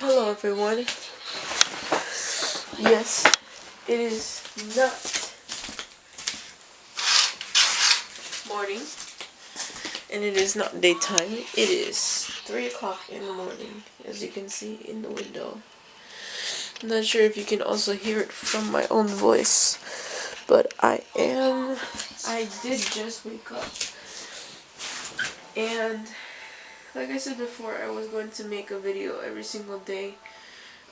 Hello everyone. Yes, it is not morning and it is not daytime. It is 3 o'clock in the morning, as you can see in the window. I'm not sure if you can also hear it from my own voice, but I did just wake up. And like I said before, I was going to make a video every single day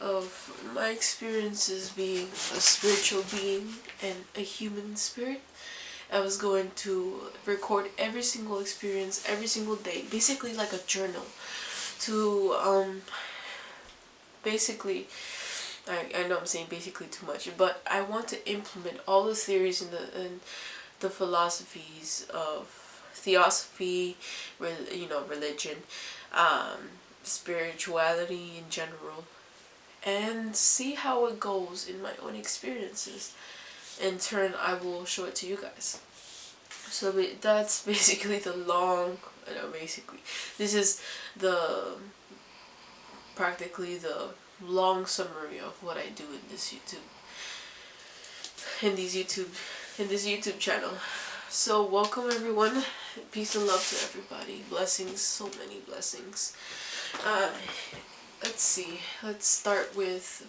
of my experiences being a spiritual being and a human spirit. I was going to record every single experience every single day, basically like a journal, to basically, I know I'm saying basically too much, but I want to implement all the theories and the philosophies of theosophy, religion, spirituality in general, and see how it goes in my own experiences. In turn, I will show it to you guys. So that's basically this is practically the long summary of what I do in this YouTube channel. So welcome everyone, peace and love to everybody, blessings, so many blessings. Let's see, let's start with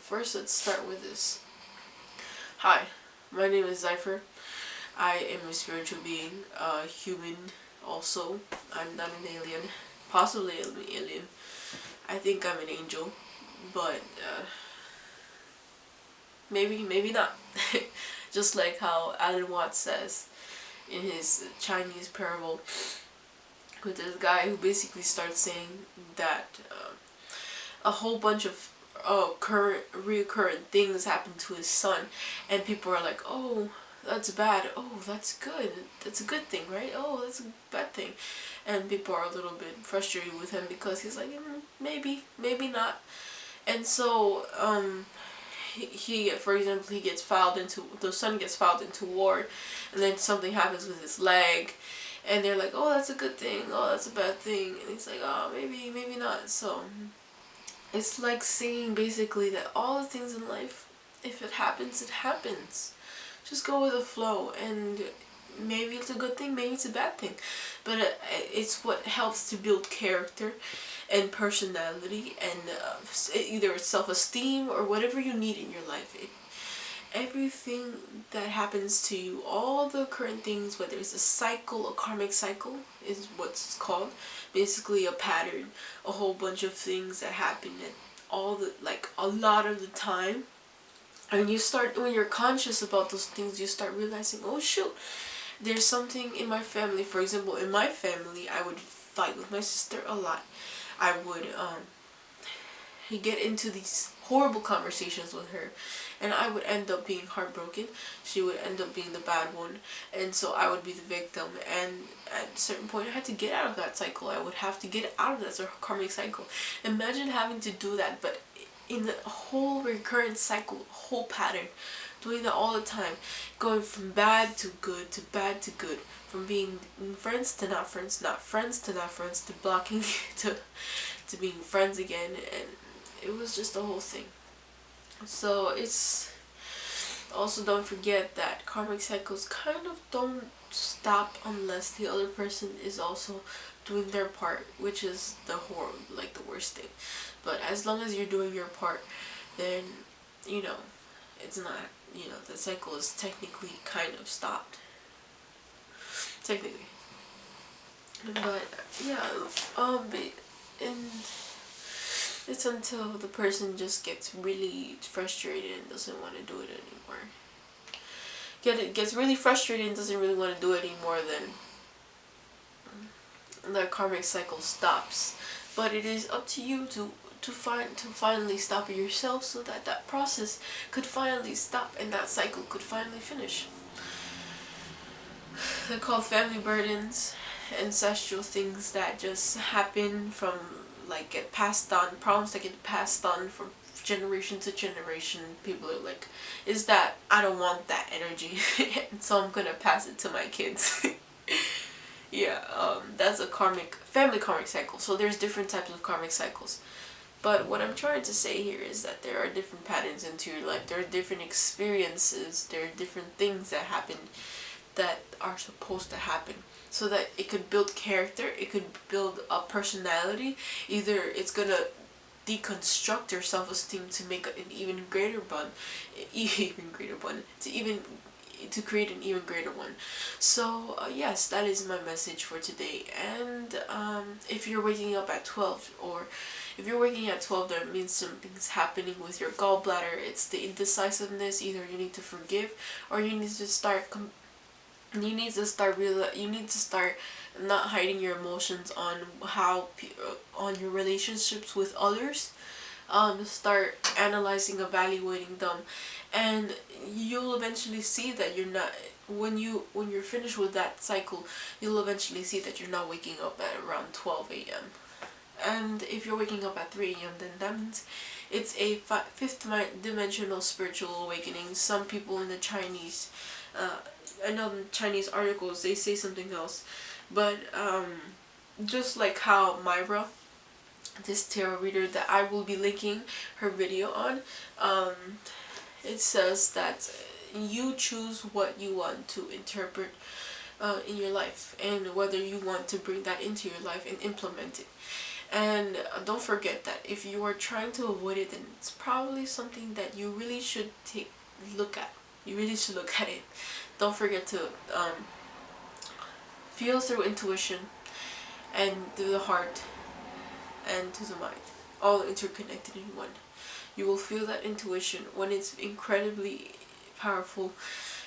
this. Hi, my name is Zypher. I am a spiritual being, a human also. I'm not an alien, possibly an alien. I think I'm an angel, but maybe not. Just like how Alan Watts says in his Chinese parable, with this guy who basically starts saying that a whole bunch of reoccurring things happen to his son, and people are like, oh, that's bad, oh, that's good, that's a good thing, right? Oh, that's a bad thing. And people are a little bit frustrated with him because he's like, maybe not. And so he for example, the son gets filed into ward, and then something happens with his leg, and they're like, oh, that's a good thing, oh, that's a bad thing. And he's like, oh, maybe not. So it's like saying basically that all the things in life, if it happens, it happens. Just go with the flow, and maybe it's a good thing, maybe it's a bad thing, but it's what helps to build character and personality, and either self-esteem or whatever you need in your life. Everything that happens to you, all the current things, whether it's a cycle, a karmic cycle is what's called, basically a pattern, a whole bunch of things that happen at a lot of the time. And when you're conscious about those things, you start realizing, oh shoot, there's something in my family. For example, in my family, I would fight with my sister a lot. I would get into these horrible conversations with her, and I would end up being heartbroken. She would end up being the bad one, and so I would be the victim. And at a certain point, I had to get out of that cycle. I would have to get out of that karmic cycle. Imagine having to do that, but in the whole recurrent cycle, whole pattern, doing that all the time, going from bad to good to bad to good, from being friends to not friends, not friends to not friends, to blocking to being friends again, and it was just a whole thing. So it's also, don't forget that karmic cycles kind of don't stop unless the other person is also doing their part, which is the worst thing. But as long as you're doing your part, then it's not, the cycle is technically kind of stopped, technically. But yeah, and it's until the person just gets really frustrated and doesn't want to do it anymore. Gets really frustrated and doesn't really want to do it anymore, then the karmic cycle stops. But it is up to you to finally stop it yourself, so that that process could finally stop and that cycle could finally finish. They're called family burdens, ancestral things that just happen from, get passed on, problems that get passed on from generation to generation. People are like, is that, I don't want that energy, and so I'm gonna pass it to my kids. Yeah, that's a family karmic cycle. So there's different types of karmic cycles. But what I'm trying to say here is that there are different patterns into your life. There are different experiences. There are different things that happen that are supposed to happen, so that it could build character, it could build a personality. Either it's gonna deconstruct your self-esteem to make an even greater one, to create an even greater one. So yes, that is my message for today. And if you're waking up at 12, or if you're waking at 12, that means something's happening with your gallbladder. It's the indecisiveness. Either you need to forgive, or you need to start you need to start not hiding your emotions on on your relationships with others. Start analyzing, evaluating them, and you'll eventually see that you're not, when you're finished with that cycle, you'll eventually see that you're not waking up at around 12 a.m. And if you're waking up at 3 a.m., then that means it's a fifth dimensional spiritual awakening. Some people in the Chinese, I know in Chinese articles they say something else, but just like how Myra, this tarot reader that I will be linking her video on, it says that you choose what you want to interpret in your life, and whether you want to bring that into your life and implement it. And don't forget that if you are trying to avoid it, then it's probably something that you really should look at. You really should look at it. Don't forget to feel through intuition, and through the heart, and to the mind, all interconnected in one. You will feel that intuition when it's incredibly powerful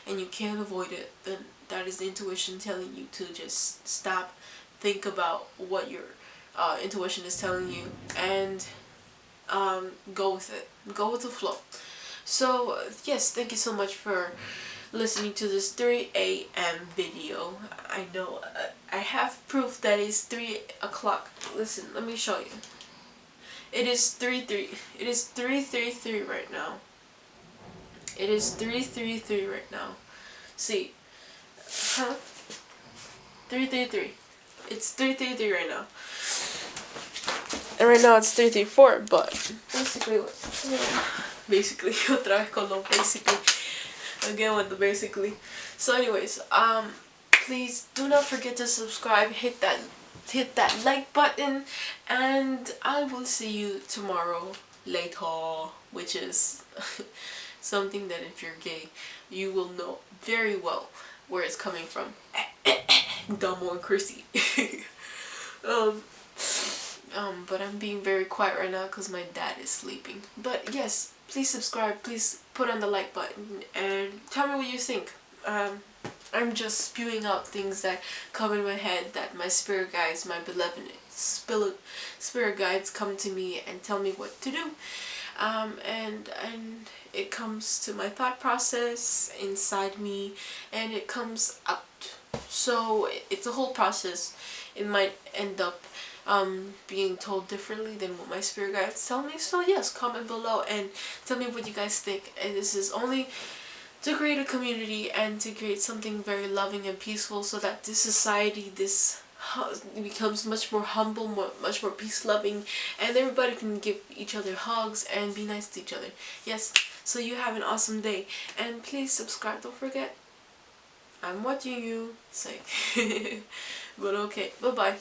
and you can't avoid it. Then that is the intuition telling you to just stop, think about what your intuition is telling you, and go with it. Go with the flow. So yes, thank you so much for listening to this 3 a.m. video. I know I have proof that it's 3 o'clock. Listen, let me show you. It is 3:33 right now. It is 3:33 right now. See, 3:33. It's 3:33 right now. And right now it's 3:34. But basically, otra vez con lo basically. Again with the basically. So anyways, please do not forget to subscribe, hit that like button, and I will see you tomorrow later, which is something that if you're gay, you will know very well where it's coming from. Dumbo and Chrissy. But I'm being very quiet right now because my dad is sleeping. But yes, please subscribe, please put on the like button, and tell me what you think. I'm just spewing out things that come in my head, that my spirit guides, my beloved spirit guides come to me and tell me what to do. And it comes to my thought process inside me, and it comes out. So it's a whole process. It might end up being told differently than what my spirit guides tell me. So yes, comment below and tell me what you guys think. And this is only to create a community and to create something very loving and peaceful, so that this society, becomes much more humble, much more peace-loving, and everybody can give each other hugs and be nice to each other. Yes, so you have an awesome day, and please subscribe, don't forget. I'm watching you. It's like, but okay, bye-bye.